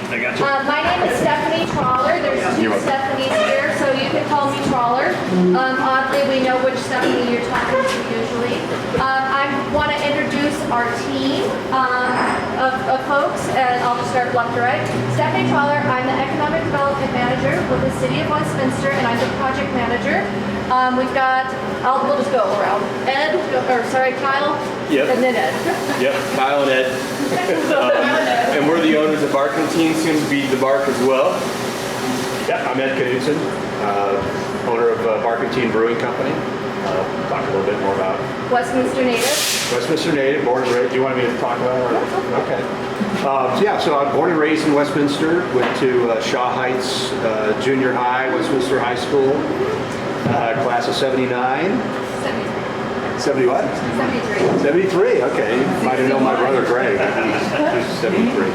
I got you. My name is Stephanie Trawler. There's two Stephanies here, so you can call me Trawler. Oddly, we know which Stephanie you're talking to usually. I want to introduce our team of folks, and I'll just start left to right. Stephanie Trawler, I'm the Economic Development Manager with the City of Westminster, and I'm the Project Manager. We've got, we'll just go around. Kyle, Yep. and then Ed. Yep, Kyle and Ed. And we're the owners of Barquentine, soon to be the Bark as well. Yeah, I'm Ed Knudsen, owner of Barquentine Brewing Company. Talk a little bit more about Westminster native. Westminster native, born and raised. Do you want me to talk about it? Okay. So I'm born and raised in Westminster. Went to Shaw Heights Junior High, Westminster High School, class of 79. 70 what? 73. 73, okay. You might have known my brother Greg. He's 73.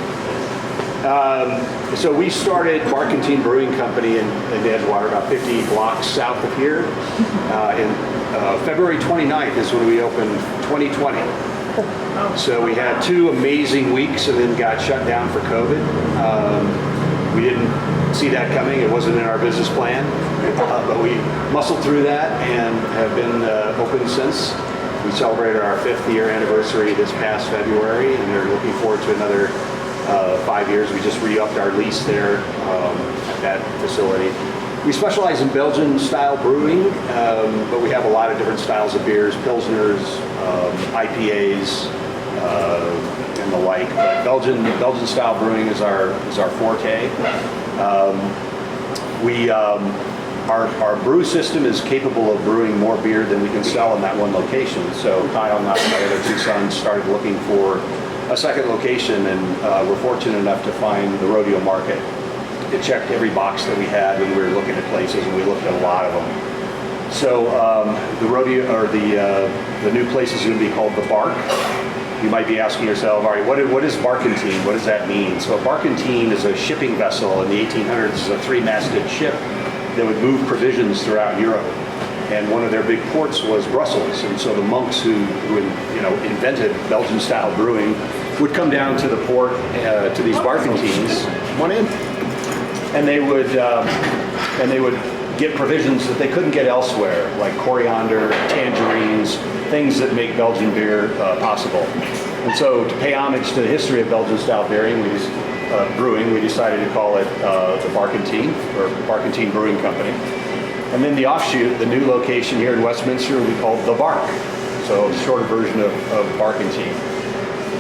So we started Barquentine Brewing Company in Edgewater, about 50 blocks south of here. February 29th is when we opened 2020. So we had 2 amazing weeks and then got shut down for COVID. We didn't see that coming. It wasn't in our business plan, but we muscled through that and have been open since. We celebrated our 5th year anniversary this past February, and we're looking forward to another 5 years. We just re-upped our lease there at that facility. We specialize in Belgian-style brewing, but we have a lot of different styles of beers, Pilsners, IPAs, and the like. But Belgian-style brewing is our forte. Our brew system is capable of brewing more beer than we can sell in that one location. So Kyle and I, my other 2 sons, started looking for a second location, and we're fortunate enough to find the Rodeo Market. It checked every box that we had when we were looking at places, and we looked at a lot of them. So the rodeo, or the new place is going to be called the Bark. You might be asking yourself, all right, what is Barquentine? What does that mean? So a Barquentine is a shipping vessel in the 1800s. It's a 3-masted ship that would move provisions throughout Europe. And one of their big ports was Brussels. And so the monks who invented Belgian-style brewing would come down to the port, to these Barquentines, come on in, and they would get provisions that they couldn't get elsewhere, like coriander, tangerines, things that make Belgian beer possible. And so to pay homage to the history of Belgian-style brewing, we decided to call it the Barquentine, or Barquentine Brewing Company. And then the offshoot, the new location here in Westminster, we called the Bark, so a shorter version of Barquentine.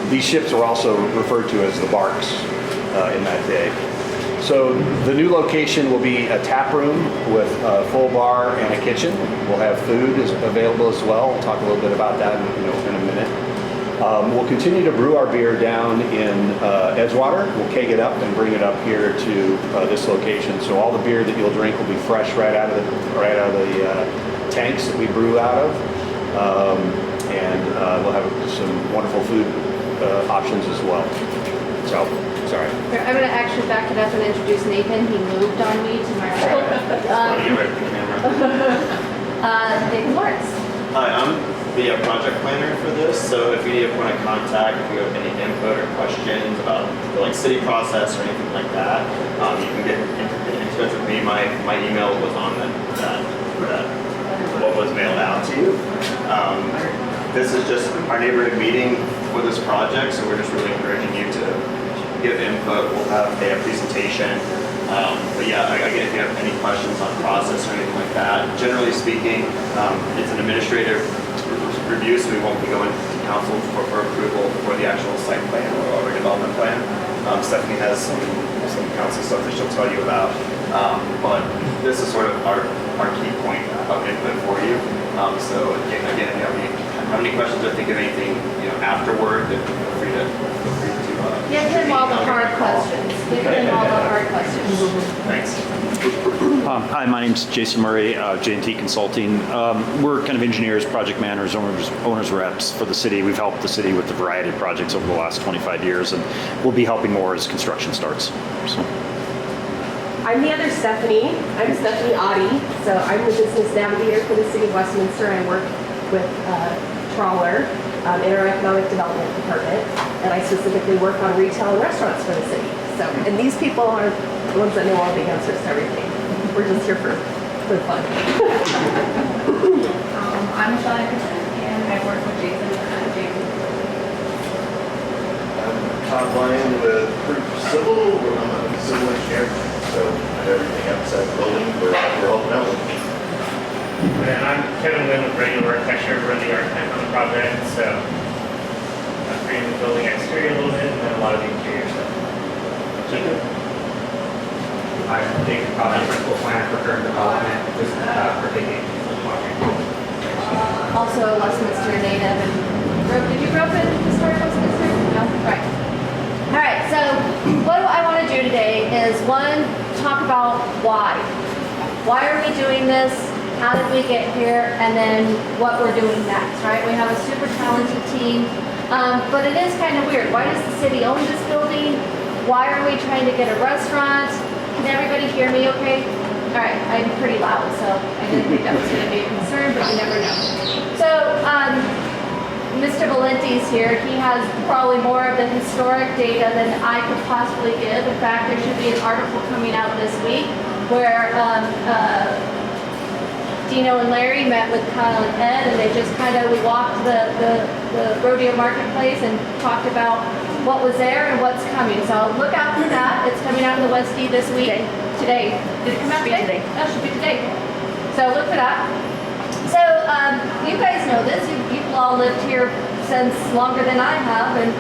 These ships were also referred to as the Barks in that day. So the new location will be a tap room with a full bar and a kitchen. We'll have food available as well. We'll talk a little bit about that in a minute. We'll continue to brew our beer down in Edgewater. We'll keg it up and bring it up here to this location. So all the beer that you'll drink will be fresh right out of the tanks that we brew out of, and we'll have some wonderful food options as well. So, sorry. I'm going to actually back it up and introduce Nathan. He moved on me to my right. Nathan Lawrence. Hi, I'm the project planner for this, so if you need a point of contact, if you have any input or questions about the city process or anything like that, you can get in touch with me. My email was on what was mailed out to you. This is just our neighborhood meeting for this project, so we're just really encouraging you to give input. We'll have a presentation. But yeah, again, if you have any questions on process or anything like that, generally speaking, it's an administrative review, so we won't be going to council for approval for the actual site plan or development plan. Stephanie has some council stuff that she'll tell you about, but this is sort of our key point of input for you. So again, if you have any questions or think of anything afterward, then feel free to Give him all the hard questions. Give him all the hard questions. Thanks. Hi, my name's Jason Murray, J&T Consulting. We're kind of engineers, project managers, owners reps for the city. We've helped the city with a variety of projects over the last 25 years, and we'll be helping more as construction starts. So. I'm the other Stephanie. I'm Stephanie Oddie. So I'm the business navigator for the city of Westminster. I work with Trawler in our economic development department, and I specifically work on retail and restaurants for the city. So, and these people are the ones that know all the answers to everything. We're just here for fun. I'm Shelley and I work with Jason. I'm Todd Lyon with Proof Civil. I'm a civil engineer, so I know everything outside the building we're helping out with. And I'm Kevin Lynn with Regular Architecture, run the architect on the project, so I'm creating the building exterior a little bit and then a lot of the interior stuff. I'm David Collins, principal planner for current development, just for taking Also a Westminster native. And did you grow up in historic Westminster? No? Right. All right, so what I want to do today is one, talk about why. Why are we doing this? How did we get here? And then what we're doing next, right? We have a super talented team, but it is kind of weird. Why does the city own this building? Why are we trying to get a restaurant? Can everybody hear me okay? All right, I'm pretty loud, so I didn't think that was going to be a concern, but you never know. So, Mr. Valenti's here. He has probably more of the historic data than I could possibly give. In fact, there should be an article coming out this week where Dino and Larry met with Kyle and Ed, and they just we walked the Rodeo Marketplace and talked about what was there and what's coming. So look out for that. It's coming out in the West D this week. Today. Did it come out today? That should be today. So look for that. So you guys know this. You've all lived here since longer than I have, and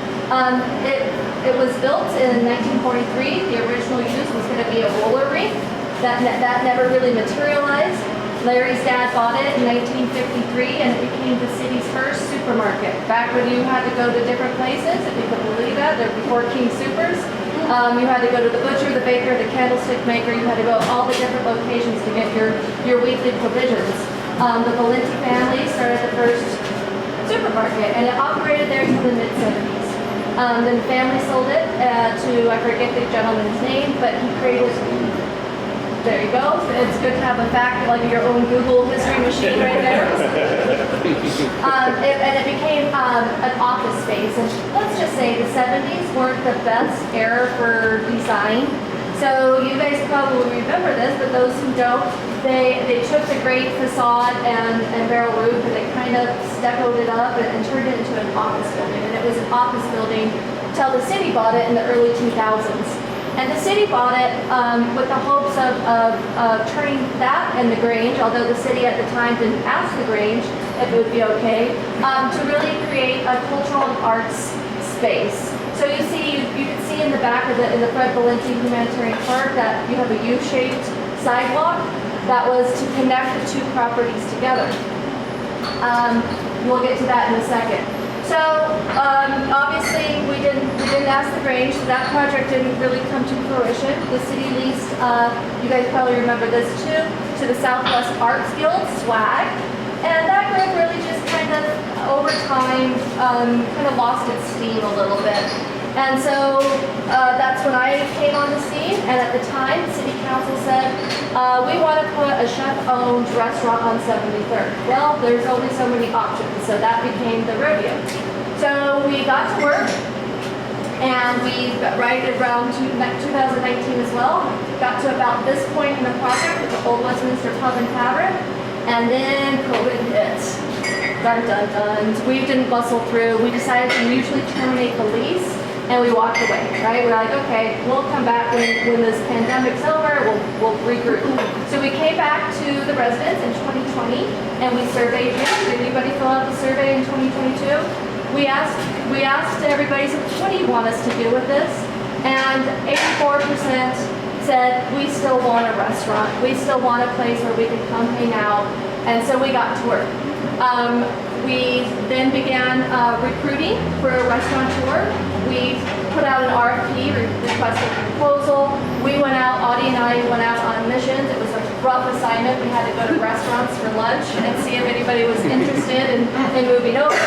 it was built in 1943. The original use was going to be a roller rink. That never really materialized. Larry's dad bought it in 1953, and it became the city's first supermarket. Back when you had to go to different places, if you could believe that, there were 14 supers. You had to go to the butcher, the baker, the candlestick maker. You had to go to all the different locations to get your weekly provisions. The Valenti family started the first supermarket, and it operated there until the mid-70s. Then the family sold it to, I forget the gentleman's name, but he created. There you go. It's good to have a fact like your own Google history machine right there. And it became an office space. And let's just say the 70s weren't the best era for design. So you guys probably remember this, but those who don't, they took the great facade and barrel roof and they kind of stuccoed it up and turned it into an office building. And it was an office building till the city bought it in the early 2000s. And the city bought it with the hopes of turning that and the Grange, although the city at the time didn't ask the Grange if it would be okay, to really create a cultural and arts space. So you can see in the back of in the Fred Valenti Humanitarian Park that you have a U-shaped sidewalk that was to connect the two properties together. We'll get to that in a second. So obviously we didn't ask the Grange, so that project didn't really come to fruition. The city leased, you guys probably remember this too, to the Southwest Arts Guild, SWAG, and that group really just kind of over time kind of lost its steam a little bit. And so that's when I came on the scene, and at the time, the city council said, we want to put a chef-owned restaurant on 73rd. Well, there's only so many options, so that became the Rodeo. So we got to work, and we, right around 2019 as well, got to about this point in the project with the old Westminster Pub and Tavern, and then COVID hit. Dun, dun, dun. We didn't bustle through. We decided to mutually terminate the lease. And we walked away, right? We're like, okay, we'll come back when this pandemic's over, we'll regroup. So we came back to the residents in 2020 and we surveyed you. Did anybody fill out the survey in 2022? We asked everybody, so what do you want us to do with this? And 84% said, we still want a restaurant. We still want a place where we can come hang out. And so we got to work. We then began recruiting for a restaurateur. We put out an RFP, requested a proposal. We went out, Audie and I went out on missions. It was a rough assignment. We had to go to restaurants for lunch and see if anybody was interested in moving over.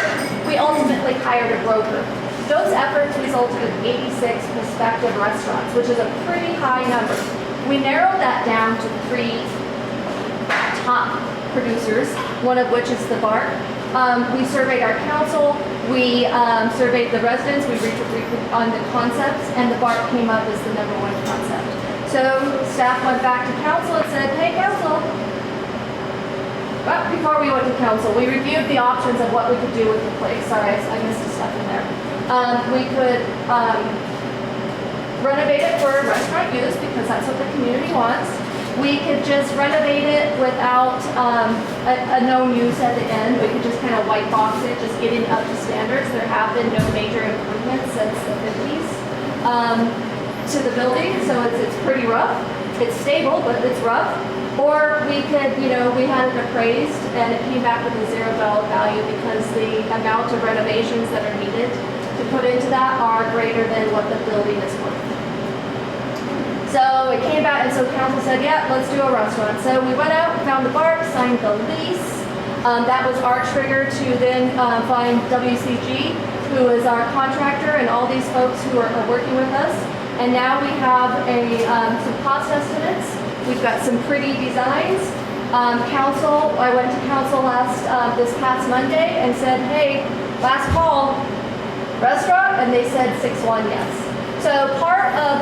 We ultimately hired a broker. Those efforts resulted in 86 prospective restaurants, which is a pretty high number. We narrowed that down to 3 top producers, one of which is the Bark. We surveyed our council, we surveyed the residents, we on the concepts, and the BART came up as the #1 concept. So staff went back to council and said, hey council, well, before we went to council, we reviewed the options of what we could do with the place. Sorry, I missed a step in there. We could renovate it for restaurant use because that's what the community wants. We could just renovate it without a known use at the end. We could just kind of white box it, just getting up to standards. There have been no major improvements since the 50s to the building, so it's pretty rough. It's stable, but it's rough. Or we could, we had it appraised and it came back with a $0 value because the amount of renovations that are needed to put into that are greater than what the building is worth. So it came back, and so council said, yeah, let's do a restaurant. So we went out, found the BART, signed the lease. That was our trigger to then find WCG, who is our contractor, and all these folks who are working with us. And now we have some cost estimates. We've got some pretty designs. I went to council this past Monday and said, hey, last call, restaurant? And they said 6-1 yes. So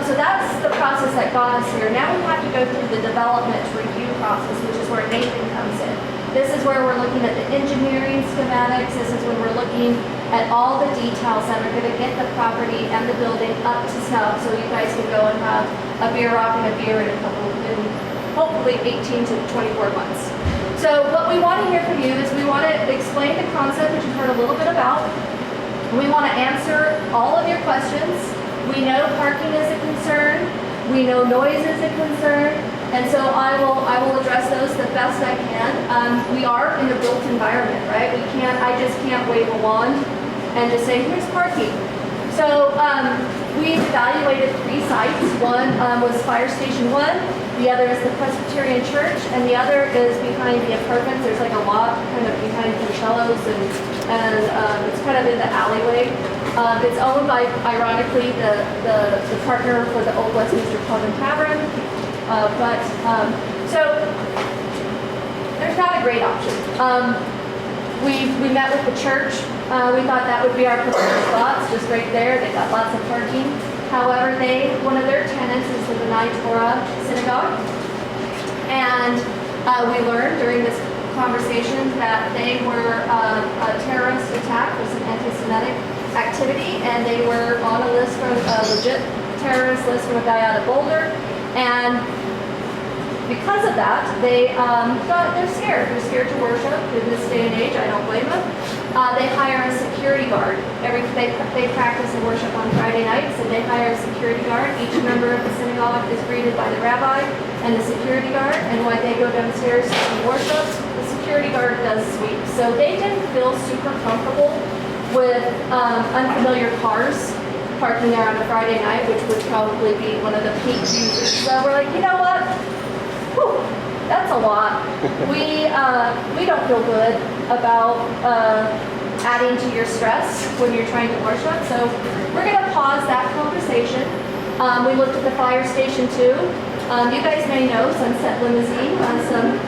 so that's the process that got us here. Now we have to go through the development review process, which is where Nathan comes in. This is where we're looking at the engineering schematics. This is when we're looking at all the details that are going to get the property and the building up to snuff, so you guys can go and have a beer rock and a beer in hopefully 18 to 24 months. So what we want to hear from you is we want to explain the concept, which you've heard a little bit about. We want to answer all of your questions. We know parking is a concern. We know noise is a concern. And so I will address those the best I can. We are in a built environment, right? I just can't wave a wand and just say, here's parking. So we evaluated 3 sites. One was Fire Station 1, the other is the Presbyterian Church, and the other is behind the apartments. There's like a lot kind of behind Concellos, and it's kind of in the alleyway. It's owned by, ironically, the partner for the Old Westminster Pub and Tavern. So there's not a great option. We met with the church. We thought that would be our preferred spots, just right there. They got lots of parking. However, one of their tenants is the B'nai Torah Synagogue. And we learned during this conversation that they were a terrorist attack with some anti-Semitic activity, and they were on a list from a legit terrorist list from a guy out of Boulder. And because of that, they're scared. They're scared to worship in this day and age. I don't blame them. They hire a security guard. They practice and worship on Friday nights, and they hire a security guard. Each member of the synagogue is greeted by the rabbi and the security guard. And when they go downstairs to worship, the security guard does sweeps. So they didn't feel super comfortable with unfamiliar cars parking there on a Friday night, which would probably be one of the peak users. So we're like, you know what? Whew, that's a lot. We don't feel good about adding to your stress when you're trying to worship. So we're going to pause that conversation. We looked at the fire station too. You guys may know Sunset Limousine on some.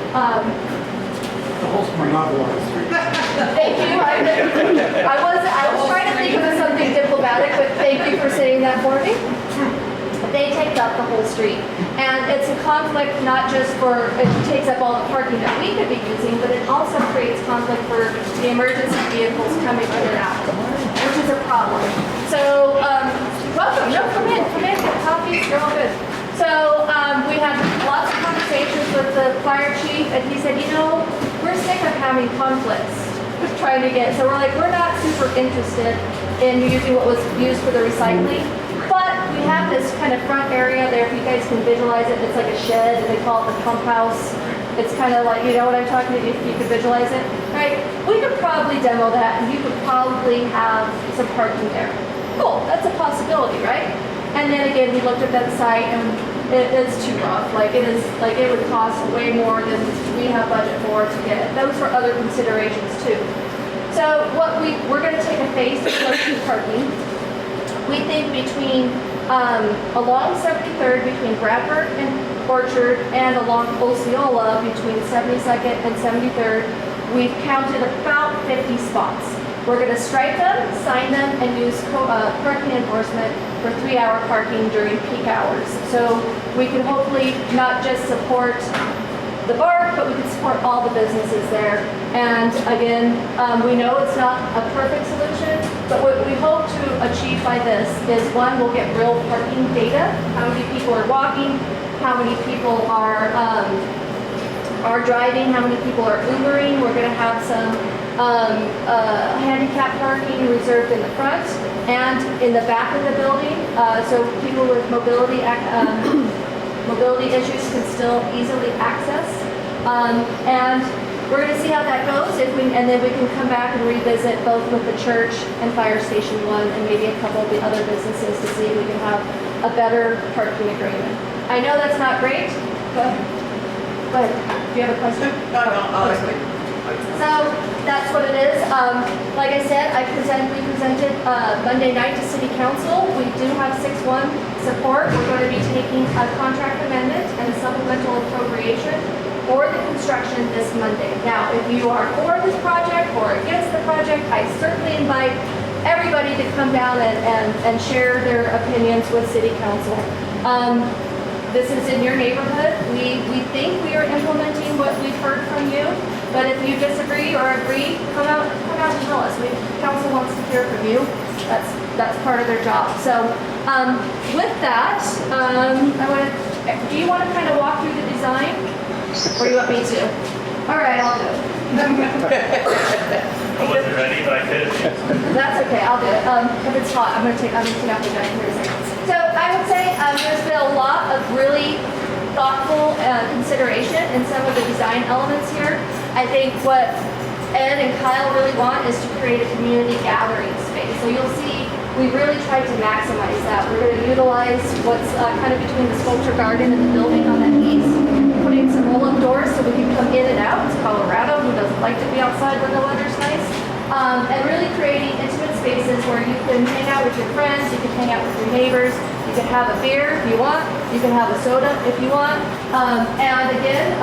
Thank you. I was trying to think of something diplomatic, but thank you for saying that for me. They take up the whole street. And it's a conflict not just it takes up all the parking that we could be using, but it also creates conflict for the emergency vehicles coming in and out, which is a problem. So, welcome. No, come in, get coffee, you're all good. So, we had lots of conversations with the fire chief, and he said, we're sick of having conflicts trying to get, so we're not super interested in using what was used for the recycling. But we have this kind of front area there, if you guys can visualize it, it's like a shed, and they call it the pump house. It's kind of like, you know what I'm talking about, if you could visualize it, right? We could probably demo that, and you could probably have some parking there. Cool, that's a possibility, right? And then again, we looked at that site, and it's too rough. It would cost way more than we have budget for to get it. Those were other considerations too. So we're going to take a phased approach to parking. We think between along 73rd, between Bradford and Orchard, and along Osceola, between 72nd and 73rd, we've counted about 50 spots. We're going to stripe them, sign them, and use parking enforcement for 3-hour parking during peak hours. So we can hopefully not just support the Bark, but we can support all the businesses there. And again, we know it's not a perfect solution, but what we hope to achieve by this is, one, we'll get real parking data, how many people are walking, how many people are driving, how many people are Ubering. We're going to have some handicap parking reserved in the front and in the back of the building, so people with mobility issues can still easily access. And we're going to see how that goes, and then we can come back and revisit both with the church and Fire Station 1 and maybe a couple of the other businesses to see if we can have a better parking agreement. I know that's not great. Go ahead. Go ahead. Do you have a question? So that's what it is. Like I said, we presented Monday night to City Council. We do have 6-1 support. We're going to be taking a contract amendment and a supplemental appropriation for the construction this Monday. Now, if you are for this project or against the project, I certainly invite everybody to come down and share their opinions with City Council. This is in your neighborhood. We think we are implementing what we've heard from you, but if you disagree or agree, come out and tell us. Council wants to hear from you. That's part of their job. So with that, do you want to kind of walk through the design, or you want me to? All right, I'll do it. I wasn't ready, but I could. That's okay, I'll do it. If it's hot, I'm gonna take out the giant here in a second. So I would say there's been a lot of really thoughtful consideration in some of the design elements here. I think what Ed and Kyle really want is to create a community gathering space. So you'll see we really tried to maximize that. We're going to utilize what's kind of between the sculpture garden and the building on the east, putting some roll-up doors so we can come in and out. It's Colorado, who doesn't like to be outside when the weather's nice. And really creating intimate spaces where you can hang out with your friends, you can hang out with your neighbors, you can have a beer if you want, you can have a soda if you want. And again,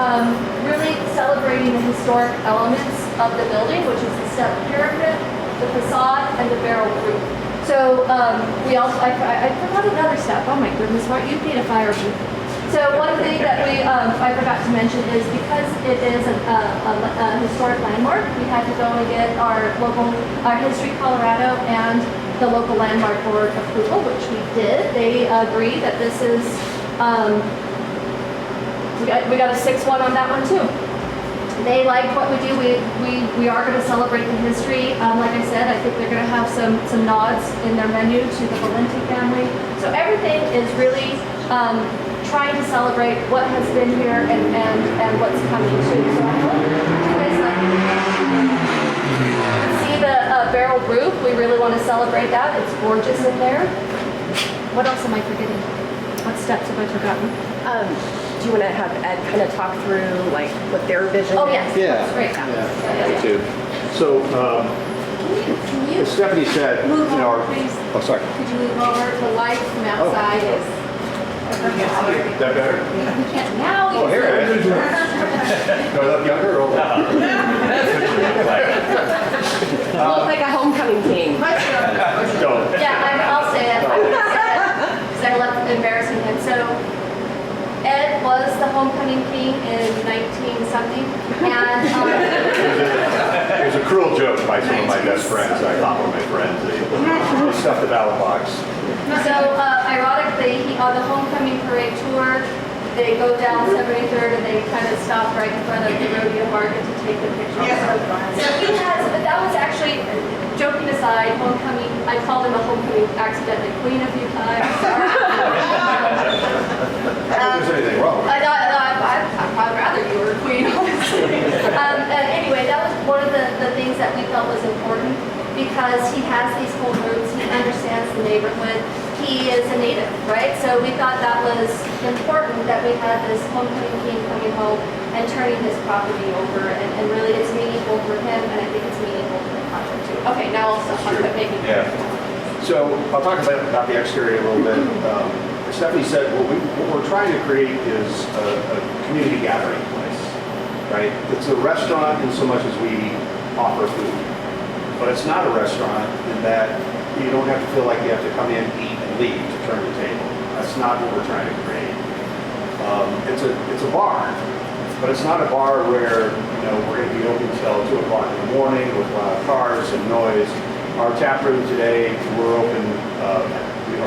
really celebrating the historic elements of the building, which is the step pyramid, the facade, and the barrel roof. So we also, I forgot another step. Oh my goodness, what you need a fire roof. So one thing that I forgot to mention is because it is a historic landmark, we had to go and get our History Colorado and the local landmark board approval, which we did. They agree that this is, we got a 6-1 on that one too. They like what we do. We are going to celebrate the history. Like I said, I think they're going to have some nods in their menu to the Valenti family. So everything is really trying to celebrate what has been here and what's coming too. So I hope you guys see the barrel roof. We really want to celebrate that. It's gorgeous in there. What else am I forgetting? What steps have I forgotten? Do you want to have Ed kind of talk through like what their vision Oh is? yes. Yeah. Great. Me too. So, Can you as Stephanie said, move you know, over, please? oh, sorry. Could you move over? The light from outside is. Is that better? You can't now. Oh, here it is. Do I look younger or older? You look like a homecoming king. Don't. Yeah, I'll say it. I'm gonna say it because I left embarrassing him. So Ed was the homecoming king in 19-something, and It was a cruel joke by some of my best friends. I thought were my friends. They stuffed the ballot box. so ironically, on the homecoming parade tour, they go down 73rd and they kind of stop right in front of the Rodeo Market to take the picture. So he has, but that was actually, joking aside, homecoming, I called him a homecoming accidentally queen a few times. I don't think there's anything wrong with it. I'd rather you were a queen, honestly. And anyway, that was one of the things that we felt was important because he has these whole roots, he understands the neighborhood, he is a native, right? So we thought that was important that we had this homecoming king coming home and turning this property over, and really it's meaningful for him, and I think it's meaningful for the project too. Okay, now I'll stop making. Yeah. So I'll talk about the exterior a little bit. Stephanie said what we're trying to create is a community gathering place. right? It's a restaurant in so much as we offer food. But it's not a restaurant in that you don't have to feel like you have to come in, eat, and leave to turn the table. That's not what we're trying to create. It's a bar, but it's not a bar where we're going to be open till 2 o'clock in the morning with loud cars and noise. Our tap room today, we're open,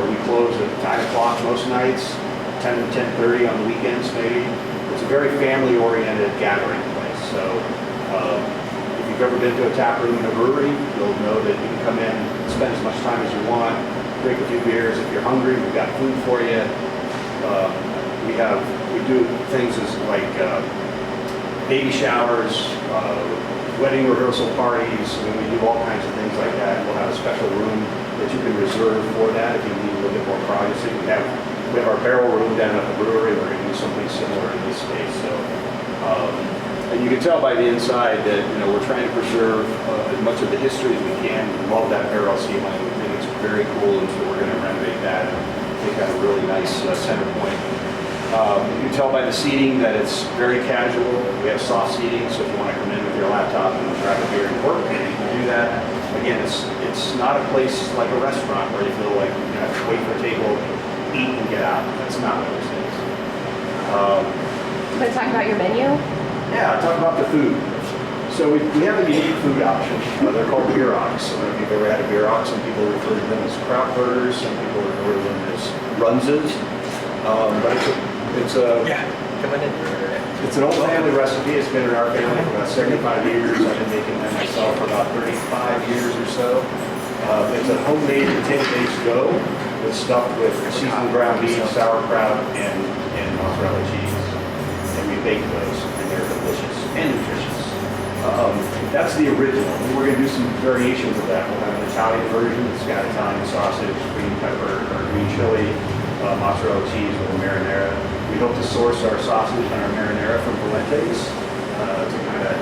we close at 9 o'clock most nights, 10 to 10:30 on the weekends maybe. It's a very family-oriented gathering place. So if you've ever been to a tap room in a brewery, you'll know that you can come in, spend as much time as you want, drink a few beers. If you're hungry, we've got food for you. We do things as like baby showers, wedding rehearsal parties. We do all kinds of things like that. We'll have a special room that you can reserve for that if you need a little bit more privacy. We have our barrel room down at the brewery. We're going to do something similar in this space. So, and you can tell by the inside that we're trying to preserve as much of the history as we can. We love that barrel ceiling. We think it's very cool, and so we're going to renovate that and make that a really nice center point. You can tell by the seating that it's very casual. We have soft seating, so if you want to come in with your laptop and grab a beer and work, you can do that. Again, it's not a place like a restaurant where you feel like you have to wait for a table, eat, and get out. That's not what this is. Want to talk about your menu? Yeah, I'll talk about the food. So we have a unique food option. They're called beer ox. I don't know if you've ever had a beer ox. Some people refer to them as kraut burgers. Some people refer to them as runzes. But it's an old family recipe. It's been in our family for about 75 years. I've been making them myself for about 35 years or so. It's a homemade potato-based dough that's stuffed with seasoned ground beef, sauerkraut, and mozzarella cheese. And we bake those, and they're delicious and nutritious. That's the original. We're going to do some variations of that. We'll have an Italian version. It's got Italian sausage, green pepper, or green chili, mozzarella cheese with a marinara. We hope to source our sausage and our marinara from Valente's to kind of,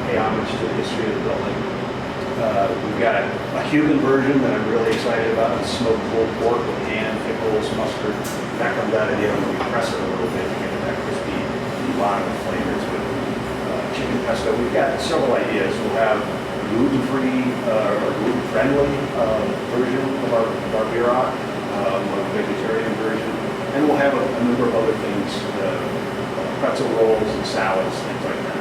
pay homage to the history of the building. We've got a Cuban version that I'm really excited about. It's smoked pulled pork with ham, pickles, mustard. That comes out of the oven. We press it a little bit to get it that crispy bottom of flavors with chicken pesto. We've got several ideas. We'll have gluten-free or gluten-friendly version of our beer rock. We'll have a vegetarian version, and we'll have a number of other things, pretzel rolls and salads, things like that.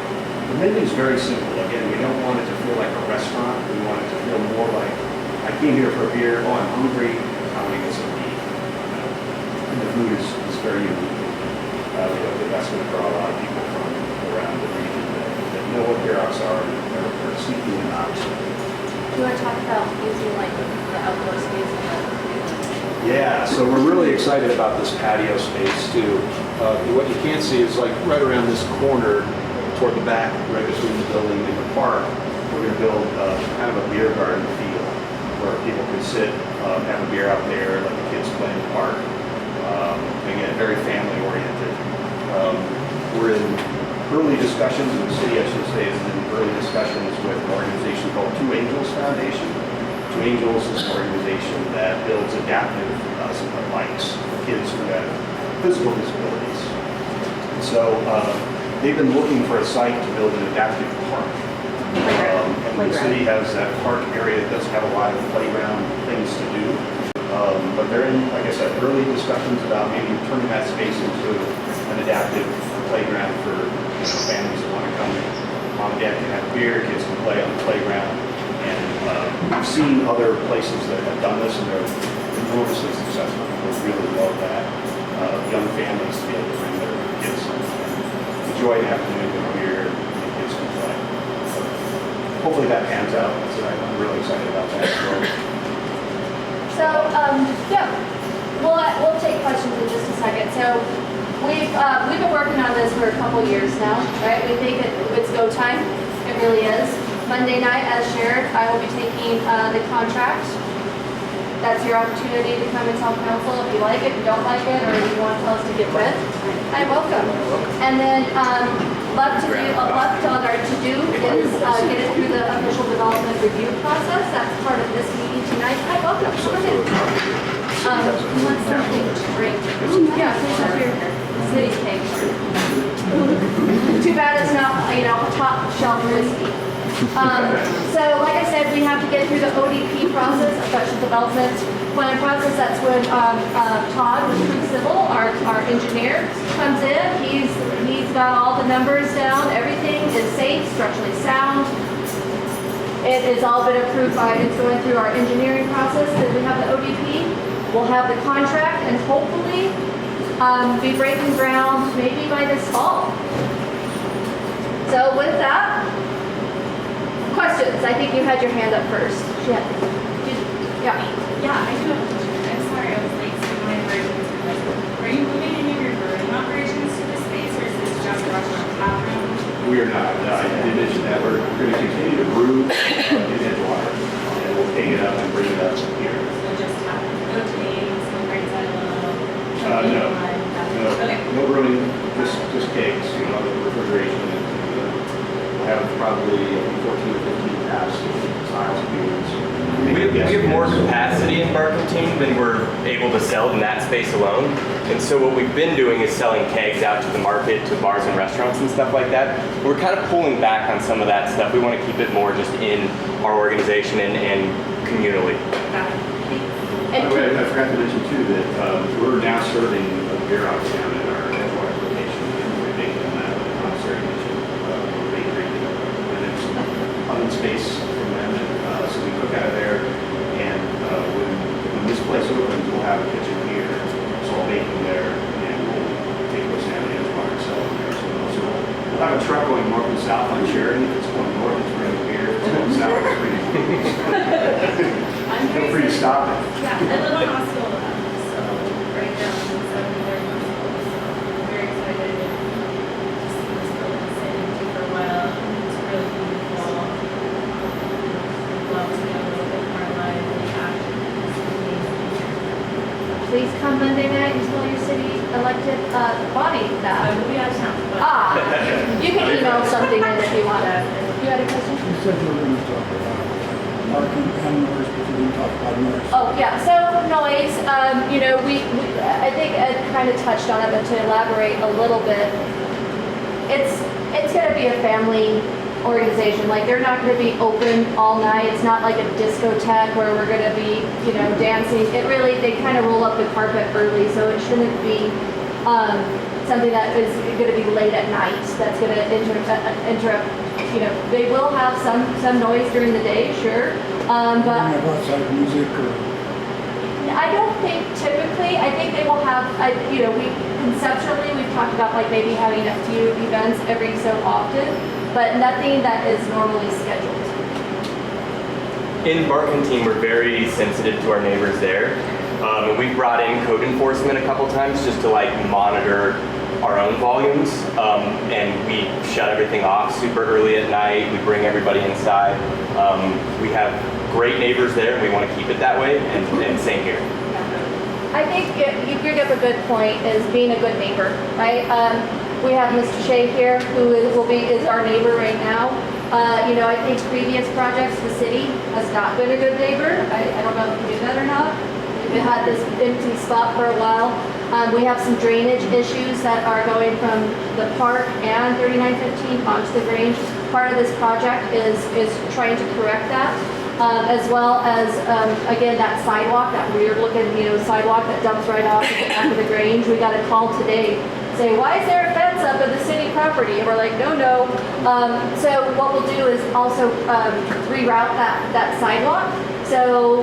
The menu is very simple. Again, we don't want it to feel like a restaurant. We want it to feel more like, I came here for a beer, oh, I'm hungry, I'm going to get some meat. And the food is very unique. We hope that that's going to draw a lot of people from around the region that know what beer rocks are and are seeking them out. Do you want to talk about using like the outdoor space and Yeah, so we're really excited about this patio space too. What you can't see is like right around this corner toward the back, right between the building and the park, we're going to build kind of a beer garden field where people can sit, have a beer out there, let the kids play in the park. Again, very family oriented. We're in early discussions, and the city, I should say, is in early discussions with an organization called Two Angels Foundation. Two Angels is an organization that builds adaptive bikes for kids who have physical disabilities. And so they've been looking for a site to build an adaptive park. And the city has that park area that doesn't have a lot of playground things to do. But they're in, like I said, early discussions about maybe turning that space into an adaptive playground for families that want to come. Mom and dad can have a beer, kids can play on the playground. And we've seen other places that have done this, and they're enormously successful. We really love that. Young families to be able to bring their kids and enjoy an afternoon with a beer, and the kids can play. So hopefully that pans out. So I'm really excited about that. So, yeah, we'll take questions in just a second. So we've been working on this for a couple years now, right? We think it's go time. It really is. Monday night, as shared, I will be taking the contract. That's your opportunity to come and tell council if you like it, if you don't like it, or if you want to tell us to get rid. I'm welcome. And then left on our to-do is get it through the official development review process. That's part of this meeting tonight. Hi, welcome. Come on in. You want something to drink? Yeah, please have your city's cake. Too bad that's not, top shelf whiskey. So like I said, we have to get through the ODP process, special development plan process. That's when Todd with Crew Civil, our engineer, comes in. He's got all the numbers down. Everything is safe, structurally sound. It has all been approved by, it's going through our engineering process. Then we have the ODP. We'll have the contract and hopefully be breaking ground maybe by this fall. So with that, questions? I think you had your hand up first. Yeah. Yeah, I do have a question. I'm sorry I was late, so my versions are like, are you moving any of your brewing operations to this space, or is this just a restaurant tap room? We are not. I did mention that we're going to continue to brew in Edgewater, and we'll take it up and bring it up here. So just tap room, no tanks, no great silo, No. Okay. No brewing, just cakes, the refrigeration. We'll have probably 14 or 15 taps, styles of beers. We have more capacity in Barquentine than we're able to sell in that space alone. And so what we've been doing is selling kegs out to the market, to bars and restaurants and stuff like that. We're kind of pulling back on some of that stuff. We want to keep it more just in our organization and communally. And I forgot to mention too that we're now serving a beer out down at our Edgewater location. And we're making that with a commissary kitchen, bakery, and then some oven space from them. And so we cook out of there. And when this place opens, we'll have a kitchen here. It's all baking there. And we'll take those down to Edgewater and sell them there. So we'll have a truck going north and south on Sheridan. If it's going north, it's bringing beer. If it's going south, it's bringing food. Feel free to stop it. Yeah, I live on Osceola, so right down in 73rd Osceola, so I'm very excited to see this building sit empty for a while. It's really beautiful. Love to be a little bit more alive and action. It's amazing. please come Monday night and tell your city elected body I that. will be out of town, but. You can email something in if you want. You had a question? You said you were going to talk about parking and noise, but you didn't talk about noise. Oh, yeah, so noise, I think Ed kind of touched on it, but to elaborate a little bit, it's gonna be a family organization. Like, they're not gonna be open all night. It's not like a discotheque where we're gonna be, dancing. They kind of roll up the carpet early, so it shouldn't be, something that is gonna be late at night. That's gonna interrupt, they will have some noise during the day, sure. But Have outside music or? I don't think typically, I think they will have, conceptually, we've talked about like maybe having a few events every so often, but nothing that is normally scheduled. In Barquentine, we're very sensitive to our neighbors there. And we've brought in code enforcement a couple times just to monitor our own volumes. And we shut everything off super early at night. We bring everybody inside. We have great neighbors there and we want to keep it that way, and same here. I think you bring up a good point, is being a good neighbor, right? We have Mr. Shea here, who is our neighbor right now. I think previous projects, the city has not been a good neighbor. I don't know if you knew that or not. We've had this empty spot for a while. We have some drainage issues that are going from the park and 3915 onto the Grange. Part of this project is trying to correct that, as well as, again, that sidewalk, that weird looking, sidewalk that dumps right off at the back of the Grange. We got a call today, say, why is there a fence up at the city property? And we're like, no. So what we'll do is also reroute that sidewalk. So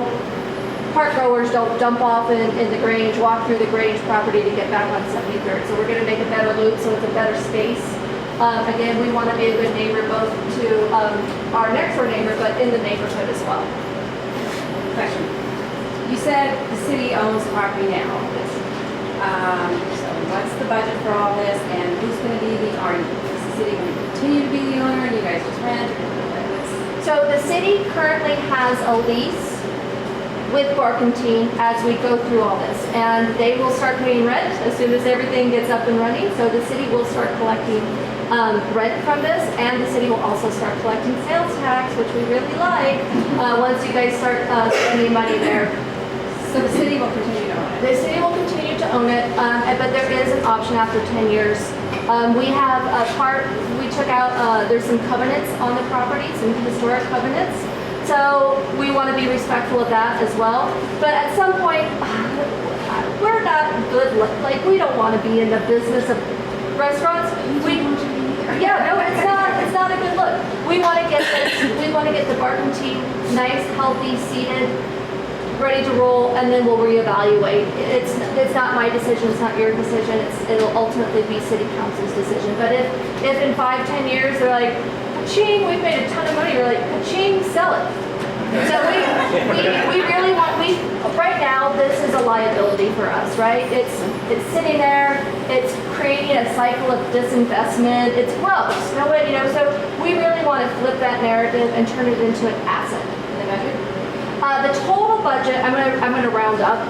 park goers don't dump off in the Grange, walk through the Grange property to get back on 73rd. So we're going to make a better loop so it's a better space. Again, we want to be a good neighbor both to our next door neighbor, but in the neighborhood as well. Question. You said the city owns property now. So what's the budget for all this, and who's going to be is the city going to continue to be the owner, and you guys just rent? So the city currently has a lease with Barquentine as we go through all this, and they will start paying rent as soon as everything gets up and running. So the city will start collecting rent from this, and the city will also start collecting sales tax, which we really like, once you guys start spending money there. So the city will continue to own it? The city will continue to own it, but there is an option after 10 years. We have a part, we took out, there's some covenants on the property, some historic covenants. So we want to be respectful of that as well. But at some point, we're not good, like we don't want to be in the business of restaurants. Yeah, no, it's not a good look. We want to get the Barquentine nice, healthy, seated, ready to roll, and then we'll reevaluate. It's not my decision, it's not your decision, it'll ultimately be city council's decision. But if in 5-10 years they're like, ka-ching, we've made a ton of money, we're like, ka-ching, sell it. So we really want, right now, this is a liability for us, right? It's sitting there, it's creating a cycle of disinvestment, it's gross, so we really want to flip that narrative and turn it into an asset. The total budget, I'm gonna round up,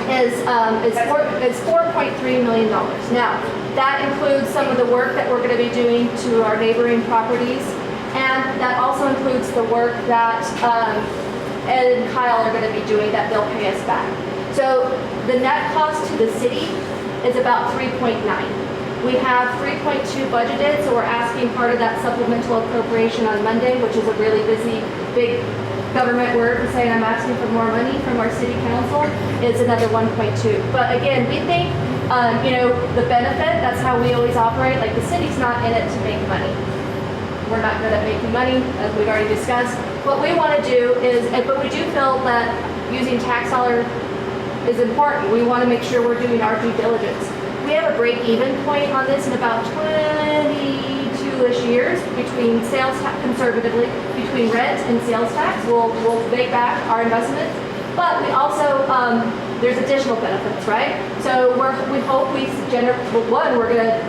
is $4.3 million. Now, that includes some of the work that we're gonna be doing to our neighboring properties, and that also includes the work that Ed and Kyle are gonna be doing that they'll pay us back. So the net cost to the city is about 3.9. We have 3.2 budgeted, so we're asking part of that supplemental appropriation on Monday, which is a really busy, big government word for saying I'm asking for more money from our city council, is another 1.2. But again, we think, the benefit, that's how we always operate, like the city's not in it to make money. We're not good at making money, as we've already discussed. What we want to do is, but we do feel that using tax dollar is important. We want to make sure we're doing our due diligence. We have a break-even point on this in about 22-ish years between sales tax, conservatively, between rent and sales tax. We'll make back our investment. But we also, there's additional benefits, right? So we hope we generate, well, we're going to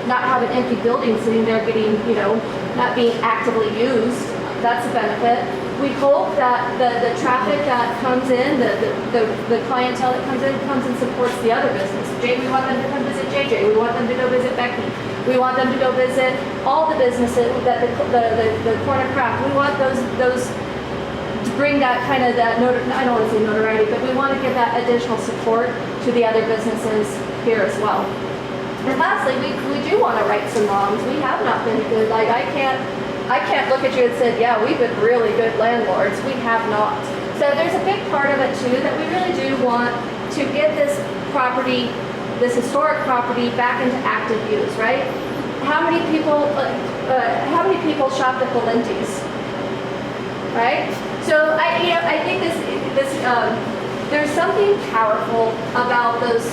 not have an empty building sitting there getting, not being actively used. That's a benefit. We hope that the traffic that comes in, the clientele that comes and supports the other business. We want them to come visit JJ. We want them to go visit Becky. We want them to go visit all the businesses, that the corner craft. We want those to bring that kind of I don't want to say notoriety, but we want to give that additional support to the other businesses here as well. And lastly, we do want to right some wrongs. We have not been good. Like I can't look at you and say, yeah, we've been really good landlords. We have not. So there's a big part of it too that we really do want to get this property, this historic property, back into active use, right? How many people shopped at Valenti's, right? So I think there's something powerful about those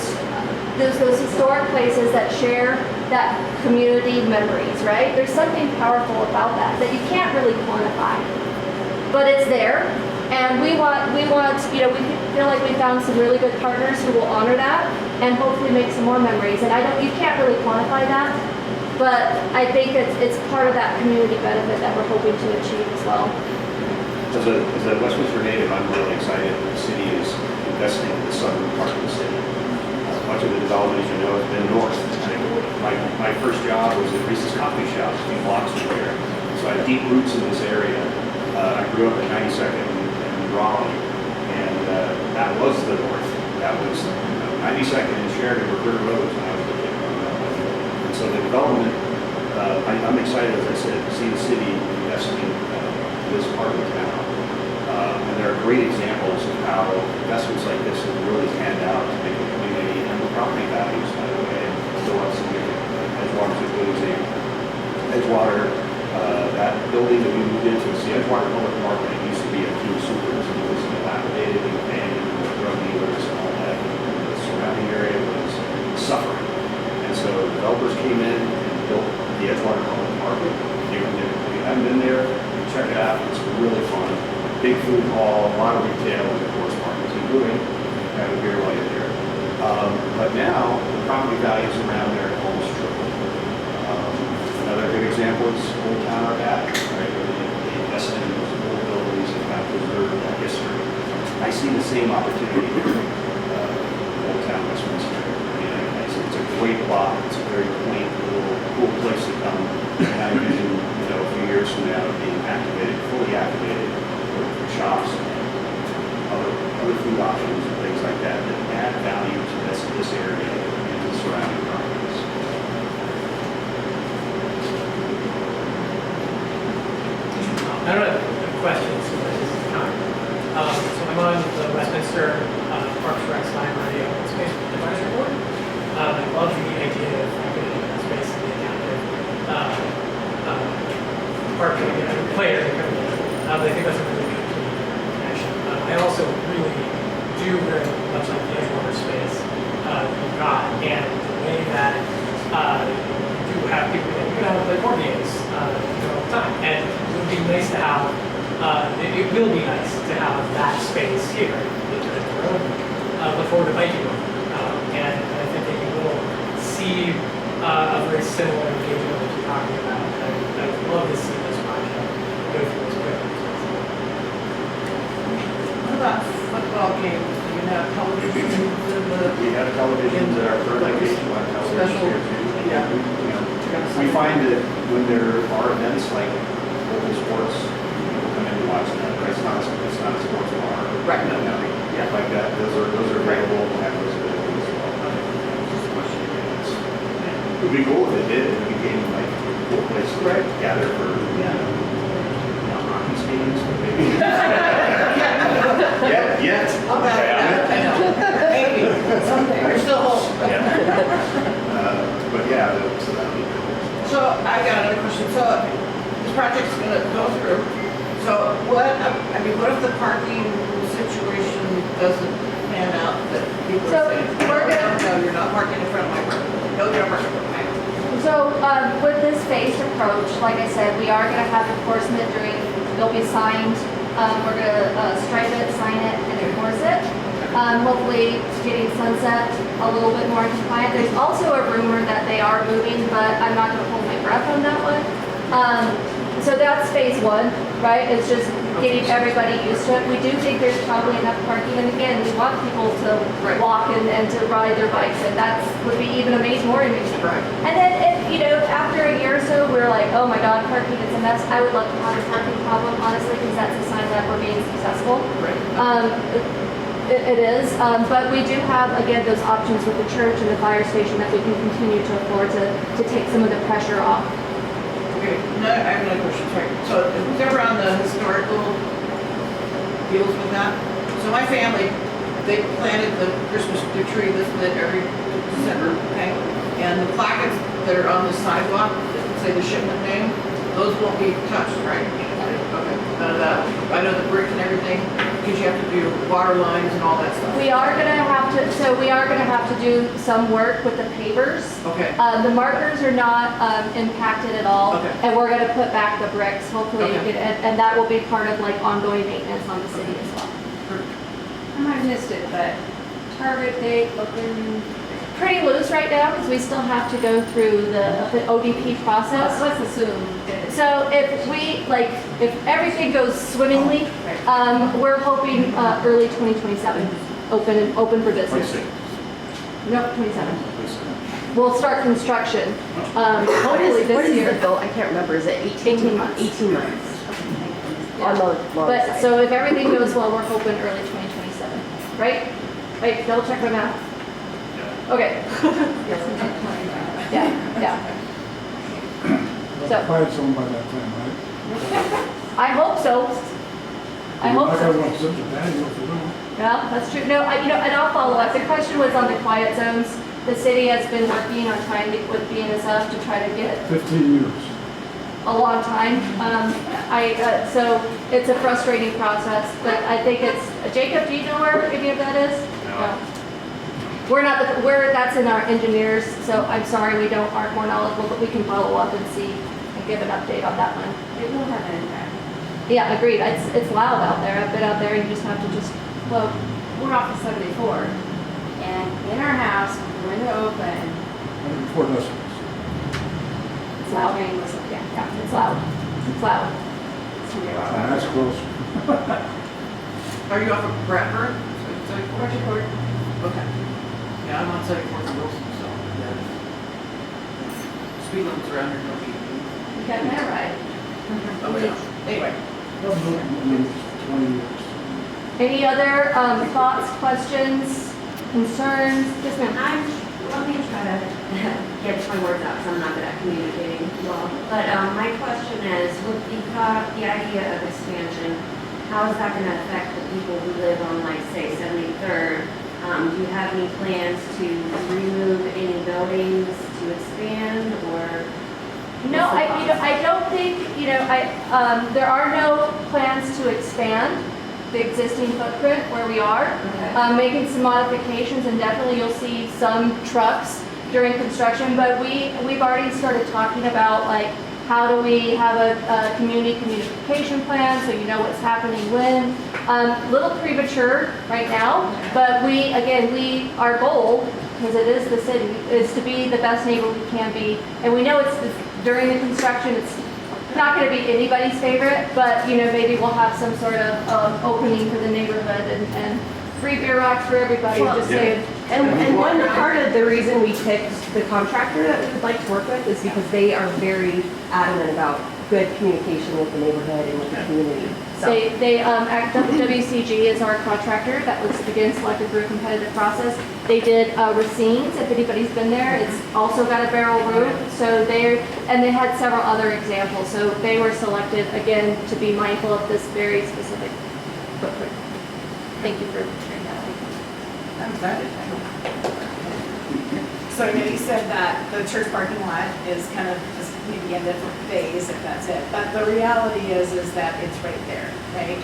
historic places that share that community memories, right? There's something powerful about that you can't really quantify, but it's there. And we want, we feel like we found some really good partners who will honor that and hopefully make some more memories. And you can't really quantify that, but I think it's part of that community benefit that we're hoping to achieve as well. As a Westminster native, I'm really excited that the city is investing in the southern part of the city. Much of the development, as you know, has been north. My first job was at Reese's Coffee Shop, a few blocks from here. So I have deep roots in this area. I grew up at 92nd in Raleigh, and that was the north. That was 92nd and Sheridan were dirt roads when I was a kid. And so the development, I'm excited, as I said, to see the city investing in this part of the town. And there are great examples of how investments like this have really panned out to make the community and the property values, by the way, go up significantly. Edgewater's a good example. Edgewater, that building that we moved into, it's the Edgewater Public Market. It used to be a King Soopers, and it was dilapidated and abandoned with drug dealers and all that. And the surrounding area was suffering. And so developers came in and built the Edgewater Public Market. If you haven't been there, check it out. It's really fun. Big food hall, a lot of retail, and of course markets, including have a beer while you're there. But now the property values around there have almost tripled. Another good example is Old Town Arbat, right? Where they invested in those old buildings and have preserved that history. I see the same opportunity here in Old Town Westminster. It's a great block. It's a very quaint, little, cool place to come. And I envision, a few years from now being activated, fully activated for shops and other other food options and things like that that add value to this area and the surrounding properties. I don't have questions, but this is time. So I'm on the Westminster Parks, Recs, Land, Rodeo Space Advisory Board. I love the idea of putting a space in the adaptive park player. I think that's a really good connection. I also really do very much like the Edgewater space you've got, and the way that you do have people that you can have play board games all the time. And it would be nice to have, it will be nice to have that space here in the room. Look forward to biking over. And I think that you will see a very similar engagement that you're talking about. I would love to see this project go through as quickly. What about football games? Do you have televisions in the? We have televisions at our third location, we have televisions Special- here too. yeah. We find that when there are events like local sports, people come in and watch that, but it's not a sports bar. Right. No, yeah, like that, those are available, we'll have those available as well. Just a question of units. It would be cool if it did, if it became like a cool place to gather for, not hockey games, but maybe. Yet. I know. Maybe, someday, there's still hope. But yeah, so that would be cool. So I got another question. So this project's gonna go through. So what if the parking situation doesn't pan out that people So are saying, we're gonna- no, you're not parking in front of my parking. No, you're not parking in front of my parking. So with this phased approach, like I said, we are going to have enforcement during, they'll be signed. We're going to stripe it, sign it, and enforce it. Hopefully getting Sunset a little bit more compliant. There's also a rumor that they are moving, but I'm not going to hold my breath on that one. So that's phase one, right? It's just getting everybody used to it. We do think there's probably enough parking, and again, we want people to walk and to ride their bikes, and that would be even more amazing. Right. And then if, after a year or so, we're like, oh my God, parking is a mess. I would love to have a parking problem, honestly, because that's a sign that we're being successful. It is, but we do have, again, those options with the church and the fire station that we can continue to afford to take some of the pressure off. Okay, no, I have another question, sorry. So who's ever on the historical deals with that? So my family, they planted the Christmas tree this lit every December, okay? And the placards that are on the sidewalk that say the shipment name, those won't be touched, right? Okay, none of that. I know the brick and everything, because you have to do water lines and all that stuff. We are gonna have to do some work with the pavers. Okay. The markers are not impacted at all. Okay. And we're gonna put back the bricks, hopefully, Okay. and that will be part of like ongoing maintenance on the city as well. I might have missed it, but target date, looking, Pretty loose right now, because we still have to go through the ODP process. let's assume that it's. So if everything goes swimmingly, we're hoping early 2027, open for business. 26. Nope, 27. We'll start construction. Hopefully What this is year. the goal? I can't remember. Is it 18 months. 18 months. Yeah. On the long But, side. so if everything goes well, we're hoping early 2027, right? Wait, double check my math. Okay. Yeah. So, Quiet zone by that time, right? I hope so. I hope Like I so. want such a patio for them. Yeah, that's true. No, and I'll follow up. The question was on the quiet zones. The city has been working on trying to, with BNSF to try to get 15 years. a long time. So it's a frustrating process, but I think it's, Jacob, do you know where any of that is? No. That's in our engineers, so I'm sorry we aren't more knowledgeable, but we can follow up and see and give an update on that one. It will have an impact. Yeah, agreed. It's loud out there. I've been out there and you just have to well, We're off of 74, and in our house, window open, 104 decibels. it's loud. Yeah, it's loud. It's loud. And that's close. Are you off of Bradford? Orchard Court. Okay. Yeah, I'm on 74th and Wilson, so. Speed limits around here, no feet. You got that right. Oh, yeah. Anyway. I've been looking at it for 20 years. Any other thoughts, questions, concerns? Yes, ma'am. Let me try to get my words out because I'm not good at communicating well. But my question is, with the idea of expansion, how is that going to affect the people who live on, like, say, 73rd? Do you have any plans to remove any buildings to expand, or? No, I don't think, there are no plans to expand the existing footprint where we are. Making some modifications, and definitely you'll see some trucks during construction, but we've already started talking about, like, how do we have a community communication plan so you know what's happening when. Little premature right now, but our goal, because it is the city, is to be the best neighbor we can be. And we know during the construction, it's not going to be anybody's favorite, but maybe we'll have some sort of opening for the neighborhood and free beer rocks for everybody. Just saying. And one part of the reason we picked the contractor that we would like to work with is because they are very adamant about good communication with the neighborhood and with the community. So WCG is our contractor that was again selected through a competitive process. They did Racine's, if anybody's been there. It's also got a barrel roof. So they had several other examples. So they were selected again to be mindful of this very specific footprint. Thank you for sharing that. I'm excited. So I know you said that the church parking lot is kind of just maybe end of phase, if that's it. But the reality is that it's right there, right?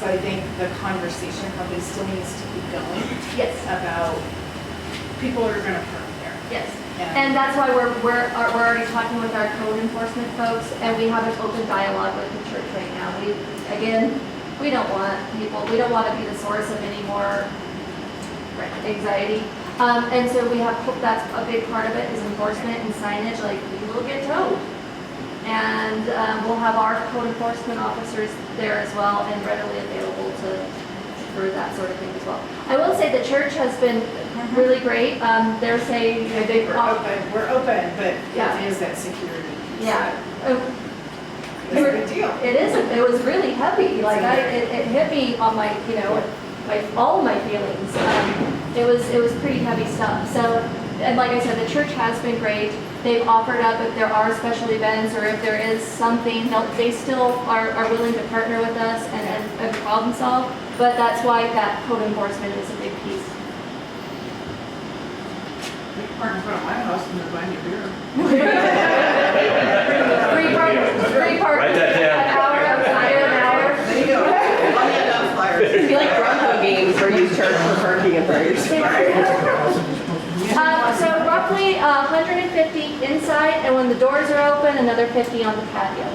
So I think the conversation probably still needs to keep going. Yes. About people are going to park there. Yes. And that's why we're already talking with our code enforcement folks, and we have an open dialogue with the church right now. We don't want we don't want to be the source of any more anxiety. And so that's a big part of it is enforcement and signage, like you will get towed. And we'll have our code enforcement officers there as well and readily available for that sort of thing as well. I will say the church has been really great. They're saying we're open, but yeah. It is that security. Yeah. It's a big deal. It is. It was really heavy. Like it hit me on my, all of my feelings. It was pretty heavy stuff. So, and like I said, the church has been great. They've offered up if there are special events or if there is something, they still are willing to partner with us and problem solve. But that's why that code enforcement is a big piece. You can park in front of my house and they're buying you beer. Free park. Write that down. An hour outside, an hour. There you go. I'll hand out flyers. it'd be like Bronco games where you charge for parking in front of your store. So roughly 150 inside, and when the doors are open, another 50 on the patio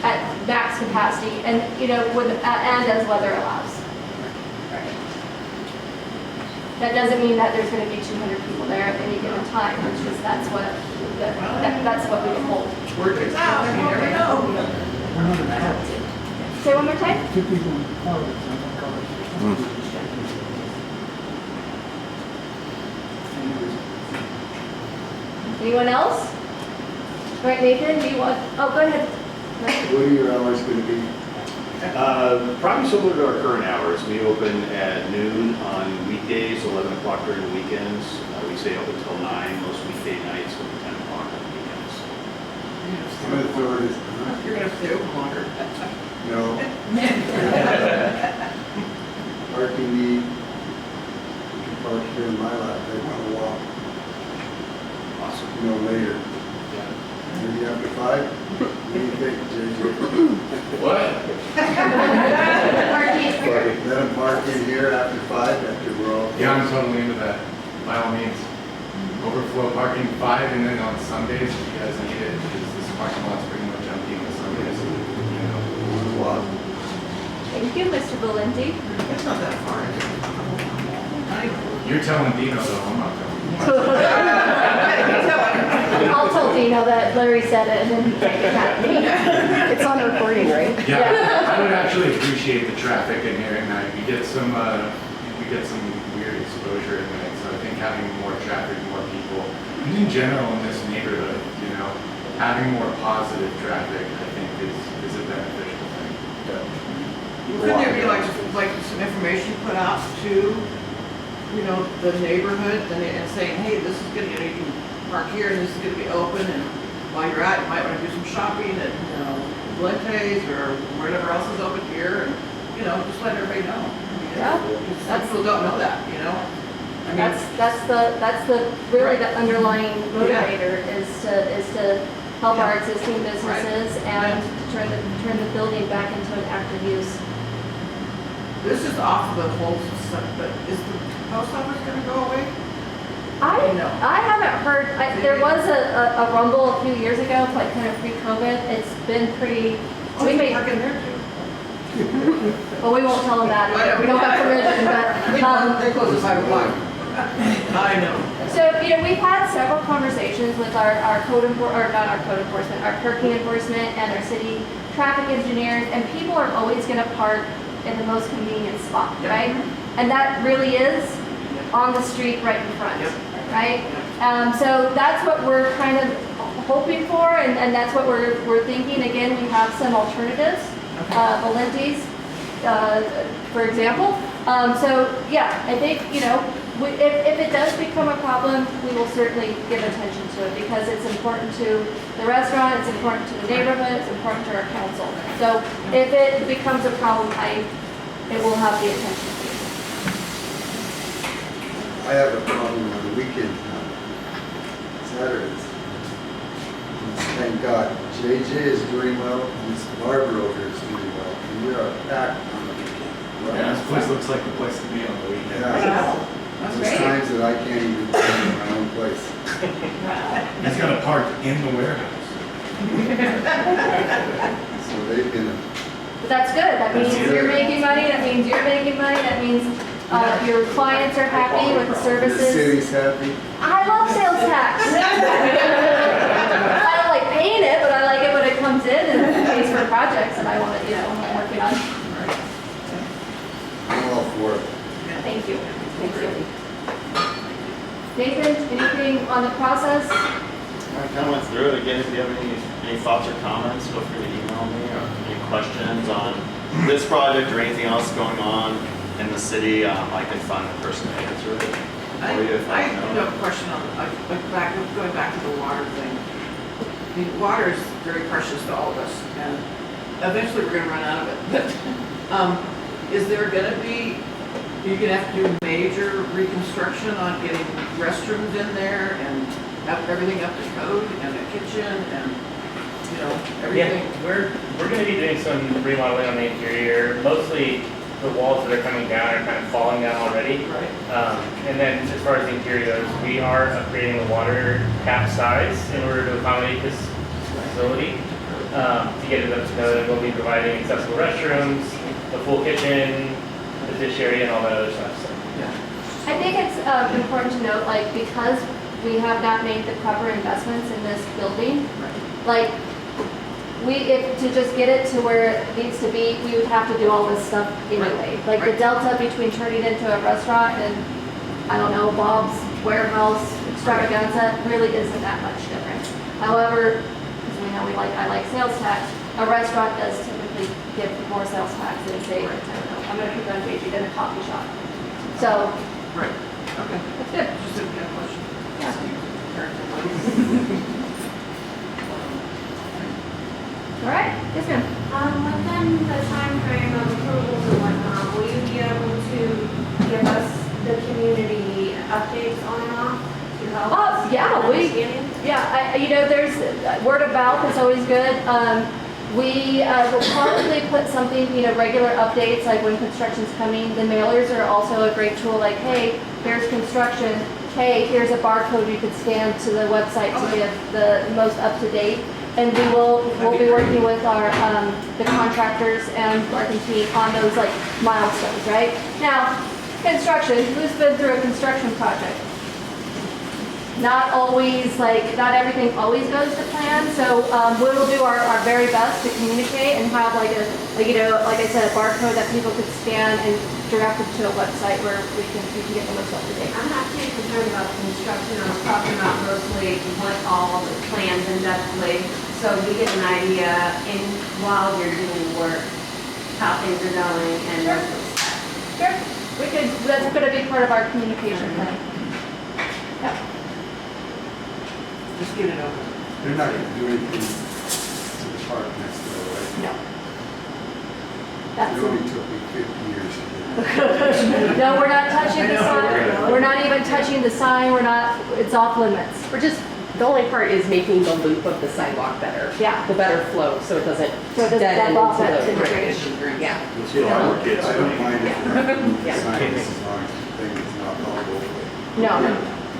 at max capacity, and and as weather allows. That doesn't mean that there's going to be 200 people there at any given time. It's just that's what we can hold. Word gets out. You never know. Say one more time. 2 people in the car, it's not cars. Anyone else? All right, Nathan, do you want? Oh, go ahead. What are your hours going to be? Probably similar to our current hours. We open at noon on weekdays, 11 o'clock during the weekends. We stay open until 9 most weekday nights, and 10 o'clock on the weekends. You're going to have to stay open longer. No. Parking need, you can park here in my lot, they want to walk. Awesome. No later. Maybe after 5? What do you think, JJ? What? Let them park in here after 5, after we're all. Yeah, I'm totally into that, by all means. Overflow parking 5, and then on Sundays, if you guys need it, because this parking lot's pretty much empty on Sundays, Thank you, Mr. Valenti. It's not that far. You're telling Dino, though, I'm not telling I'll tell Dino that Larry said it, and then he can't get mad at me. It's on recording, right? Yeah, I would actually appreciate the traffic in here at night. We get some weird exposure at night, so I think having more traffic, more people, and in general in this neighborhood, having more positive traffic, I think is a beneficial thing. Couldn't there be like some information put out to, you know, the neighborhood and saying, hey, this is gonna, you know, you can park here and this is gonna be open, and while you're at, you might wanna do some shopping at, you know, Blente's or whatever else is open here, and, you know, just let everybody know. Yeah. Some people don't know that, you know? I mean, That's the really the underlying motivator is to help our existing businesses and turn the building back into an active use. this is off the whole stuff, but is the post office gonna go away? I haven't heard, there was a rumble a few years ago, like kind of pre-COVID. It's been pretty, we may, Park in there too. well, we won't tell them that. We don't have permission, but, They close at 5 o'clock. I know. so, you know, we've had several conversations with our code or not our code enforcement, our parking enforcement and our city traffic engineers, and people are always gonna park in the most convenient spot, right? And that really is on the street right in front, right? So that's what we're kind of hoping for, and that's what we're thinking. Again, we have some alternatives, Valenti's, for example. So yeah, I think, you know, if it does become a problem, we will certainly give attention to it because it's important to the restaurant, it's important to the neighborhood, it's important to our council. So if it becomes a problem, it will have the attention. I have a problem on the weekend, Saturdays. Thank God, JJ is doing well, and this barber over is doing well, and we are packed on the weekend. Yeah, this place looks like the place to be on the weekend. Yeah. There's times that I can't even find my own place. He's got to park in the warehouse. So they've been, But that's good. That means you're making money. That means you're making money. That means your clients are happy with the the services. city's happy. I love sales tax. I don't like paying it, but I like it when it comes in and pays for projects that I want to, you know, I'm working on. I'm all for it. Thank you. Thank you. Nathan, anything on the process? I kind of went through it again. If you have any thoughts or comments, feel free to email me, or any questions on this project or anything else going on in the city. I can find the person to answer it for you if I I do know. have a question on, going back to the water thing. I mean, water is very precious to all of us, and eventually we're gonna run out of it. But, is there gonna be, you're gonna have to do major reconstruction on getting restrooms in there and have everything up to code and a kitchen and, you know, everything? Yeah, we're going to be doing some remodeling on the interior. Mostly the walls that are coming down are kind of falling down already. Right. And then as far as the interior goes, we are upgrading the water tap size in order to accommodate this facility to get it up to code. And we'll be providing accessible restrooms, the full kitchen, the dish area, and all that other stuff. So. I think it's important to note, like, because we have not made the proper investments in this building, like, to just get it to where it needs to be, we would have to do all this stuff anyway. Like, the delta between turning it into a restaurant and, I don't know, Bob's Warehouse extravaganza really isn't that much different. However, because we know I like sales tax, a restaurant does typically give more sales tax than, say, I don't know, I'm gonna pick on JG, than a coffee shop. So, Right, okay. that's good. Just a question. Yeah. All right, yes ma'am. Within the time frame of approvals and whatnot, will you be able to give us the community updates on and off to help us? You know, there's word of mouth is always good. We will probably put something, you know, regular updates, like when construction's coming. The mailers are also a great tool, like, hey, here's construction. Hey, here's a barcode you could scan to the website to get the most up-to-date. And we'll be working with our the contractors and Barquentine on those, like, milestones, right? Now, construction, who's been through a construction project? Not always, like, not everything always goes to plan, so we'll do our very best to communicate and have, like, you know, like I said, a barcode that people could scan and direct it to a website where we can get the most up to date. I'm not too concerned about the construction, I was talking about mostly what all the plans in depthly, so we get an idea while you're doing work, how things are going and what to expect. Sure. We could, that's gonna be part of our communication plan. Yep. Just get it over. They're not gonna do anything to the park next door, right? No. It That's only took me 50 years to do No, we're not touching the sign. We're not even touching the sign. We're not, it's off limits. We're just, the only part is making the loop of the sidewalk better. Yeah. The better flow, so it doesn't So it doesn't dead end dump off into that the to the drainage. drainage. Yeah. I don't mind if you remove the Yeah. sign as long as the thing is not all over. No.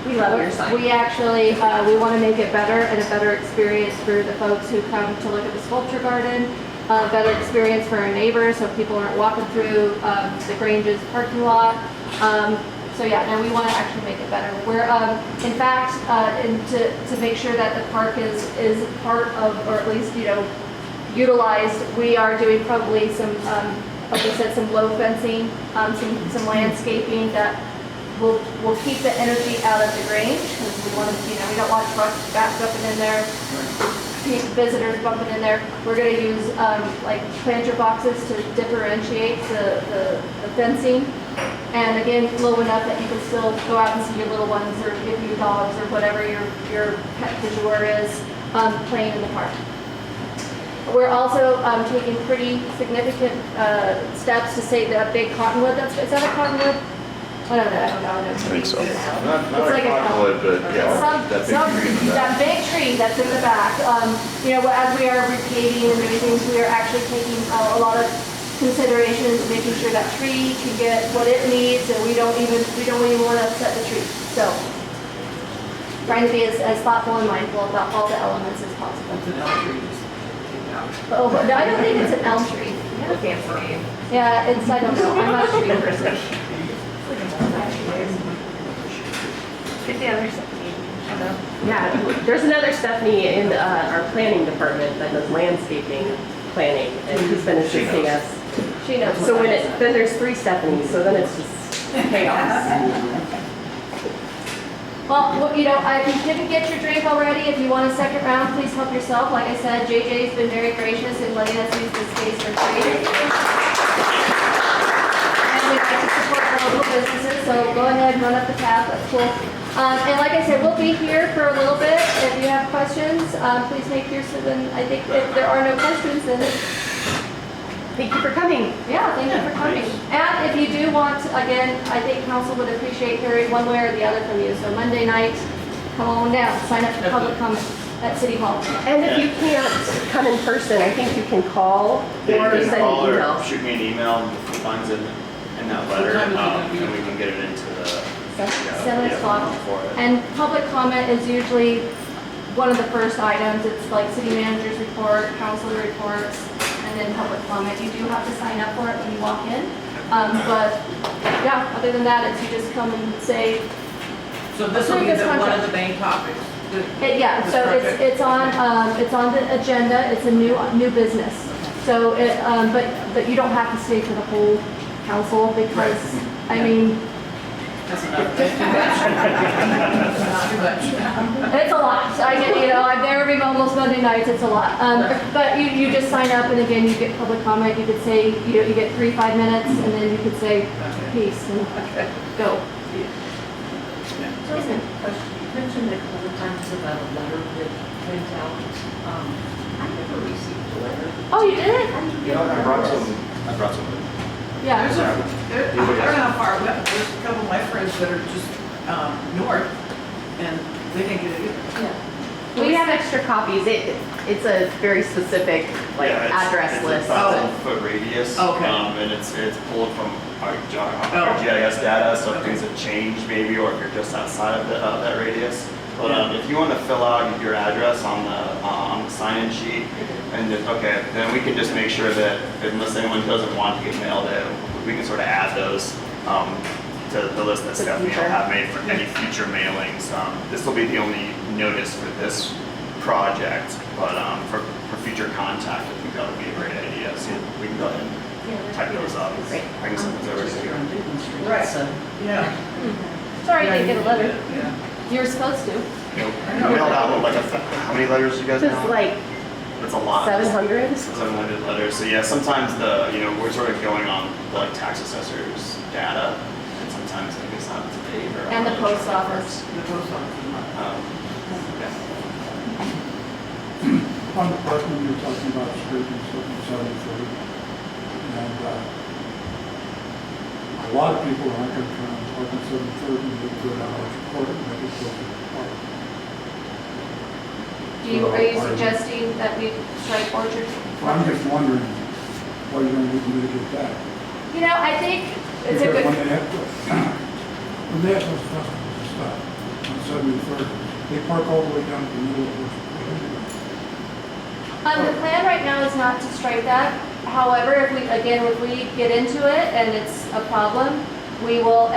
We love your sign. We actually, we want to make it better and a better experience for the folks who come to look at the sculpture garden, a better experience for our neighbors so people aren't walking through the Grange's parking lot. So yeah, no, we want to actually make it better. We're, in fact, to make sure that the park is part of, or at least, you know, utilized, we are doing probably some, like I said, some low fencing, some landscaping that will keep the energy out of the Grange, because we want to, you know, we don't want trucks bumping in there, visitors bumping in there. We're going to use like planter boxes to differentiate the fencing, and again, low enough that you can still go out and see your little ones, or give your dogs, or whatever your pet du jour is, playing in the park. We're also taking pretty significant steps to save that big cottonwood. Is that a cottonwood? I don't know. I think so. Not It's like a cottonwood, but yeah, that big tree that's in the back. You know, as we are repaving and doing things, we are actually taking a lot of considerations, making sure that tree can get what it needs, and we don't even want to upset the tree. So, trying to be as thoughtful and mindful about all the elements as possible. It's an elm tree, just take it out. Oh, but I don't think it's an elm tree. Fancy name. Yeah, it's, I don't know. I'm not a tree person. Get the other stuff. Yeah, there's another Stephanie in our planning department that does landscaping planning, and she's been assisting us. She knows. So then there's 3 Stephanies, so then it's just chaos. Well, you know, if you didn't get your drink already, if you want a second round, please help yourself. Like I said, JJ's been very gracious in letting us use this space for free. And we like to support our local businesses, so go ahead and run up the tab, that's cool. And like I said, we'll be here for a little bit. If you have questions, please make your, then I think if there are no questions, then Thank you for coming. yeah, thank you for coming. And if you do want, again, I think council would appreciate hearing one way or the other from you. So Monday night, come on down, sign up for public comment at City Hall. And if you can't come in person, I think you can call or You can send call an or email. shoot me an email, funds in that letter, What time is it gonna be? and we can get it into the. 7 o'clock. For it. And public comment is usually one of the first items. It's like city manager's report, council reports, and then public comment. You do have to sign up for it when you walk in. But yeah, other than that, it's you just come and say, So this will be Approve this one of contract. the main topics. yeah, This so project. it's on the agenda. It's a new business. So but you don't have to stay for the whole council because, I mean, That's enough. That's too much. That's too much. it's a lot. I get, you know, I'm there every almost Monday nights. It's a lot. But you just sign up, and again, you get public comment. You could say, you know, you get 3-5 minutes, and then you could say peace and go. You mentioned a couple of times about a letter that went out. I never received a letter. Oh, you did? You know, I brought some. Yeah. I don't know how far, but there's a couple of my friends that are just north, and they didn't get it either. We have extra copies. It's a very specific like Yeah, address it's list. a 1,000-foot radius. Okay. And it's pulled from our GIS data, so if things have changed maybe, or if you're just outside of that radius. But if you want to fill out your address on the sign-in sheet, and then we can just make sure that unless anyone doesn't want to get mailed in, we can sort of add those to the list that Stephanie will have made for any future mailings. This will be the only notice for this project, but for future contact, I think that would be a great idea. So we can go ahead and type those up. I can send those over to you. Right. Yeah. Sorry, you didn't get a letter. Yeah. You were supposed to. I mailed out like how many letters you guys Just mailed? like That's a lot. 700? 700 letters. So yeah, sometimes we're sort of going on the tax assessor's data, and sometimes maybe it's not up to date. Or And the post office. The post office is not. Yeah. On the parking, you were talking about street and stuff in 73. And a lot of people aren't going to turn on park on 73rd and they go down Orchard Court and make it closer to the park. Are you suggesting that we strike Orchard? Well, I'm just wondering what you're going to do to mitigate that. You know, I think it's a Because good. when they have those festivals and stuff on 73rd, they park all the way down to the middle of Orchard Court. The plan right now is not to strike that. However, if we get into it and it's a problem, we will,